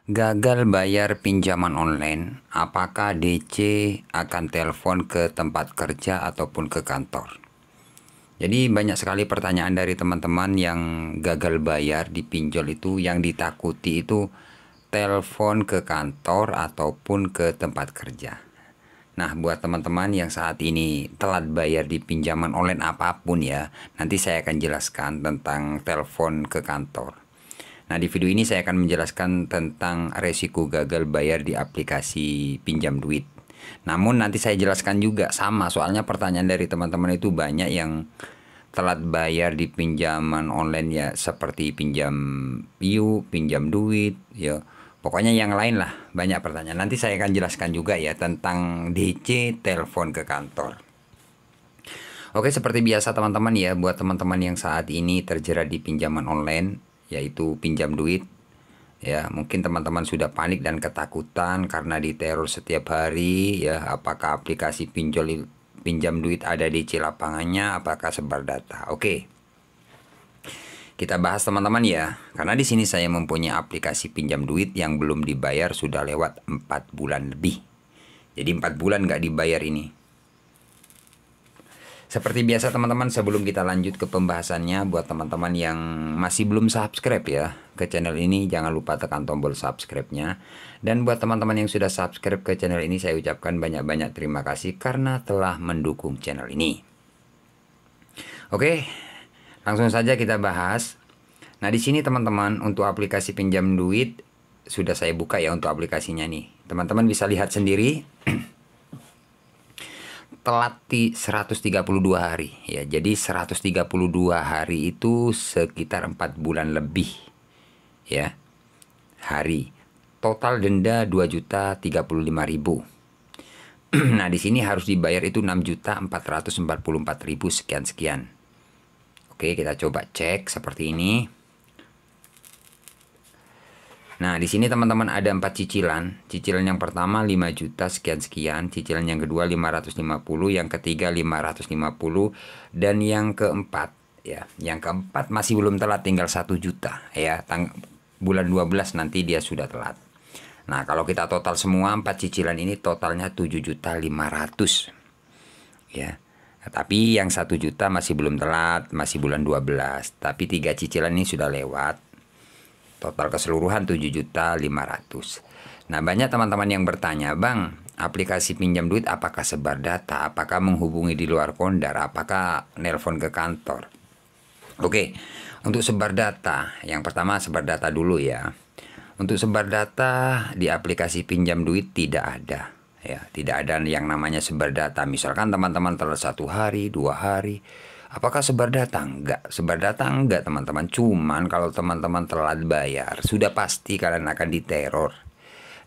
Gagal bayar pinjaman online, apakah DC akan telepon ke tempat kerja ataupun ke kantor? Jadi banyak sekali pertanyaan dari teman-teman yang gagal bayar di pinjol itu, yang ditakuti itu telepon ke kantor ataupun ke tempat kerja. Nah, buat teman-teman yang saat ini telat bayar di pinjaman online apapun ya, nanti saya akan jelaskan tentang telepon ke kantor. Nah, di video ini saya akan menjelaskan tentang resiko gagal bayar di aplikasi pinjam duit. Namun nanti saya jelaskan juga sama, soalnya pertanyaan dari teman-teman itu banyak yang telat bayar di pinjaman online ya, seperti pinjam piu, pinjam duit, ya. Pokoknya yang lain lah, banyak pertanyaan. Nanti saya akan jelaskan juga ya tentang DC telepon ke kantor. Oke, seperti biasa teman-teman ya, buat teman-teman yang saat ini terjerat di pinjaman online, yaitu pinjam duit, ya mungkin teman-teman sudah panik dan ketakutan karena diteror setiap hari ya. Apakah aplikasi pinjam duit ada di lapangannya, apakah sebar data? Oke, kita bahas teman-teman ya, karena di sini saya mempunyai aplikasi pinjam duit yang belum dibayar sudah lewat 4 bulan lebih. Jadi 4 bulan nggak dibayar ini. Seperti biasa teman-teman, sebelum kita lanjut ke pembahasannya, buat teman-teman yang masih belum subscribe ya ke channel ini, jangan lupa tekan tombol subscribe-nya. Dan buat teman-teman yang sudah subscribe ke channel ini, saya ucapkan banyak-banyak terima kasih karena telah mendukung channel ini. Oke, langsung saja kita bahas. Nah, di sini teman-teman, untuk aplikasi pinjam duit sudah saya buka ya untuk aplikasinya nih. Teman-teman bisa lihat sendiri. Telat di 132 hari ya. Jadi 132 hari itu sekitar 4 bulan lebih ya. Hari. Total denda 2.035.000. Nah, di sini harus dibayar itu 6.444.000 sekian-sekian. Oke, kita coba cek seperti ini. Nah, di sini teman-teman ada 4 cicilan. Cicilan yang pertama 5 juta sekian-sekian, cicilan yang kedua 550, yang ketiga 550, dan yang keempat ya. Yang keempat masih belum telat, tinggal 1 juta ya. Bulan 12 nanti dia sudah telat. Nah, kalau kita total semua 4 cicilan ini totalnya 7.500.000 ya. Nah, tapi yang 1 juta masih belum telat, masih bulan 12. Tapi 3 cicilan ini sudah lewat. Total keseluruhan 7.500.000. Nah, banyak teman-teman yang bertanya, Bang, aplikasi pinjam duit apakah sebar data? Apakah menghubungi di luar kondar? Apakah nelpon ke kantor? Oke, untuk sebar data, yang pertama sebar data dulu ya. Untuk sebar data di aplikasi pinjam duit tidak ada. Ya, tidak ada yang namanya sebar data. Misalkan teman-teman telat 1 hari, 2 hari, apakah sebar data? Enggak. Sebar data enggak teman-teman. Cuman kalau teman-teman telat bayar, sudah pasti kalian akan diteror.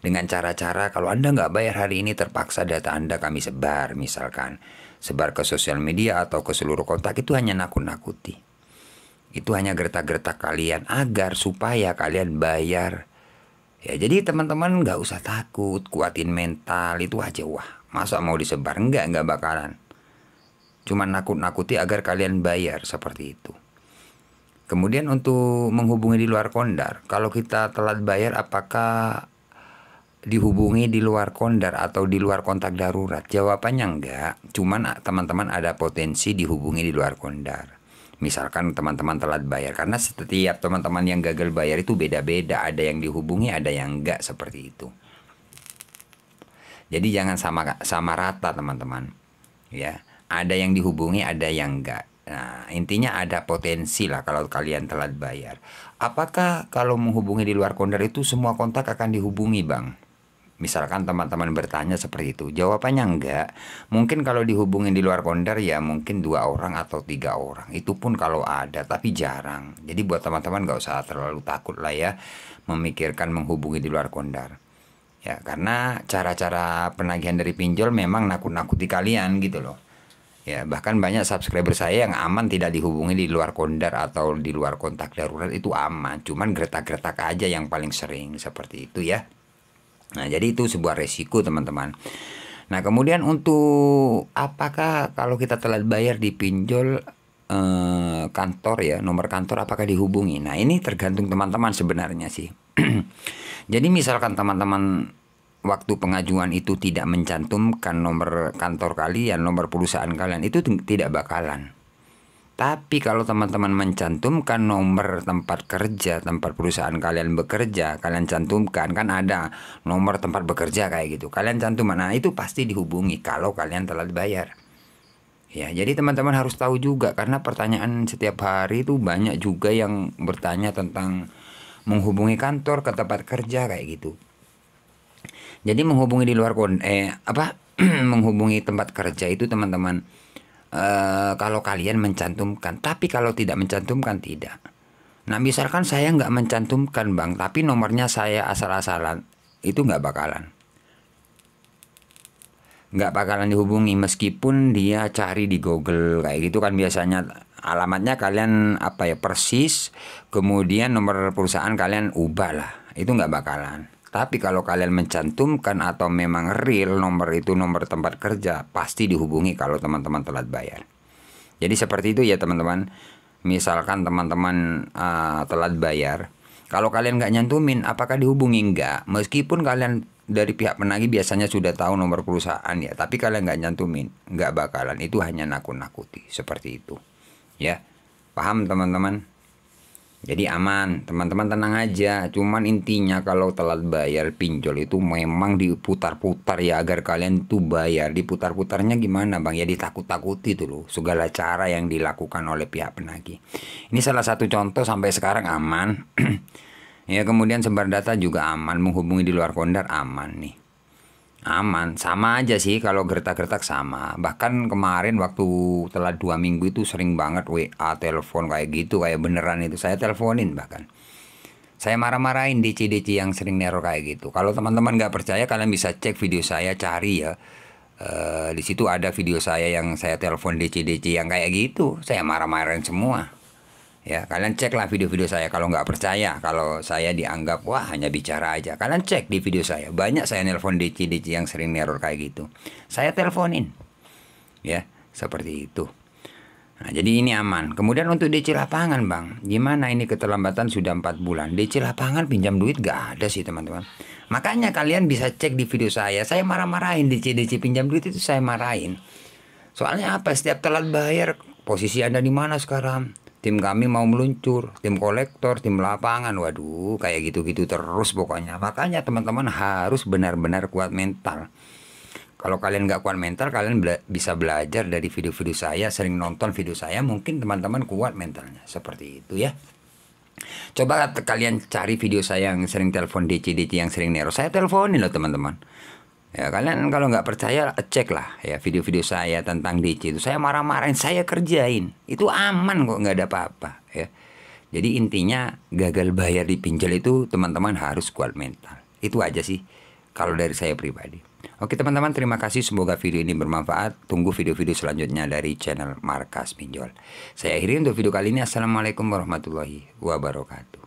Dengan cara-cara kalau Anda nggak bayar hari ini, terpaksa data Anda kami sebar. Misalkan sebar ke sosial media atau ke seluruh kontak, itu hanya nakut-nakuti. Itu hanya gertak-gertak kalian agar supaya kalian bayar. Ya, jadi teman-teman nggak usah takut, kuatin mental itu aja. Wah, masa mau disebar? Nggak bakalan. Cuma nakut-nakuti agar kalian bayar, seperti itu. Kemudian untuk menghubungi di luar kondar, kalau kita telat bayar apakah dihubungi di luar kondar atau di luar kontak darurat? Jawabannya enggak. Cuman teman-teman ada potensi dihubungi di luar kondar. Misalkan teman-teman telat bayar, karena setiap teman-teman yang gagal bayar itu beda-beda. Ada yang dihubungi, ada yang enggak, seperti itu. Jadi jangan sama rata teman-teman ya. Ada yang dihubungi, ada yang enggak. Nah, intinya ada potensi lah kalau kalian telat bayar. Apakah kalau menghubungi di luar kondar itu semua kontak akan dihubungi, Bang? Misalkan teman-teman bertanya seperti itu. Jawabannya enggak. Mungkin kalau dihubungi di luar kondar ya mungkin 2 orang atau 3 orang. Itu pun kalau ada, tapi jarang. Jadi buat teman-teman nggak usah terlalu takut lah ya memikirkan menghubungi di luar kondar. Ya, karena cara-cara penagihan dari pinjol memang nakut-nakuti kalian gitu loh. Ya, bahkan banyak subscriber saya yang aman tidak dihubungi di luar kondar atau di luar kontak darurat, itu aman. Cuman gertak-gertak aja yang paling sering, seperti itu ya. Nah, jadi itu sebuah resiko teman-teman. Nah, kemudian untuk apakah kalau kita telat bayar di pinjol kantor ya, nomor kantor apakah dihubungi? Nah, ini tergantung teman-teman sebenarnya sih. Jadi misalkan teman-teman waktu pengajuan itu tidak mencantumkan nomor kantor kalian, nomor perusahaan kalian, itu tidak bakalan. Tapi kalau teman-teman mencantumkan nomor tempat kerja, tempat perusahaan kalian bekerja, kalian cantumkan, kan ada nomor tempat bekerja kayak gitu, kalian cantumkan, nah itu pasti dihubungi kalau kalian telat bayar. Ya, jadi teman-teman harus tahu juga, karena pertanyaan setiap hari itu banyak juga yang bertanya tentang menghubungi kantor ke tempat kerja kayak gitu. Jadi menghubungi di luar menghubungi tempat kerja itu teman-teman, kalau kalian mencantumkan, tapi kalau tidak mencantumkan tidak. Nah misalkan saya nggak mencantumkan bang, tapi nomornya saya asal-asalan, itu nggak bakalan dihubungi meskipun dia cari di Google kayak gitu kan, biasanya alamatnya kalian persis, kemudian nomor perusahaan kalian ubah lah, itu nggak bakalan. Tapi kalau kalian mencantumkan atau memang real nomor itu nomor tempat kerja, pasti dihubungi kalau teman-teman telat bayar. Jadi seperti itu ya teman-teman. Misalkan teman-teman telat bayar, kalau kalian nggak nyantumin, apakah dihubungi? Nggak. Meskipun kalian dari pihak penagih biasanya sudah tahu nomor perusahaan ya, tapi kalian nggak nyantumin, nggak bakalan. Itu hanya nakut-nakuti, seperti itu. Ya, paham teman-teman? Jadi aman, teman-teman tenang aja. Cuman intinya kalau telat bayar pinjol itu memang diputar-putar ya, agar kalian tuh bayar. Diputar-putarnya gimana bang? Ya ditakut-takuti tuh loh, segala cara yang dilakukan oleh pihak penagih. Ini salah satu contoh, sampai sekarang aman. Ya, kemudian sebar data juga aman, menghubungi di luar kondar aman nih. Aman, sama aja sih kalau gertak-gertak sama. Bahkan kemarin waktu telat 2 minggu itu sering banget WA, telepon kayak gitu, kayak beneran itu. Saya teleponin bahkan. Saya marah-marahin DC-DC yang sering neror kayak gitu. Kalau teman-teman nggak percaya, kalian bisa cek video saya, cari ya. Di situ ada video saya yang saya telepon DC-DC yang kayak gitu. Saya marah-marahin semua. Ya, kalian ceklah video-video saya. Kalau nggak percaya, kalau saya dianggap wah hanya bicara aja, kalian cek di video saya. Banyak saya nelpon DC yang sering neror kayak gitu, saya teleponin. Ya, seperti itu. Nah, jadi ini aman. Kemudian untuk DC lapangan bang, gimana ini keterlambatan sudah 4 bulan. DC lapangan pinjam duit gak ada sih teman-teman. Makanya kalian bisa cek di video saya marah-marahin DC pinjam duit itu, saya marahin. Soalnya apa? Setiap telat bayar, posisi Anda di mana sekarang? Tim kami mau meluncur, tim kolektor, tim lapangan, waduh, kayak gitu-gitu terus pokoknya. Makanya teman-teman harus benar-benar kuat mental. Kalau kalian nggak kuat mental, kalian bisa belajar dari video-video saya, sering nonton video saya, mungkin teman-teman kuat mentalnya. Seperti itu ya. Coba kalian cari video saya yang sering telepon DC yang sering nero, saya teleponin loh teman-teman. Ya, kalian kalau nggak percaya cek lah ya video-video saya tentang DC itu. Saya marah-marahin, saya kerjain. Itu aman kok, nggak ada apa-apa ya. Jadi intinya gagal bayar di pinjol itu teman-teman harus kuat mental. Itu aja sih kalau dari saya pribadi. Oke teman-teman, terima kasih. Semoga video ini bermanfaat. Tunggu video-video selanjutnya dari channel Markas Pinjol. Saya akhiri untuk video kali ini. Assalamualaikum warahmatullahi wabarakatuh.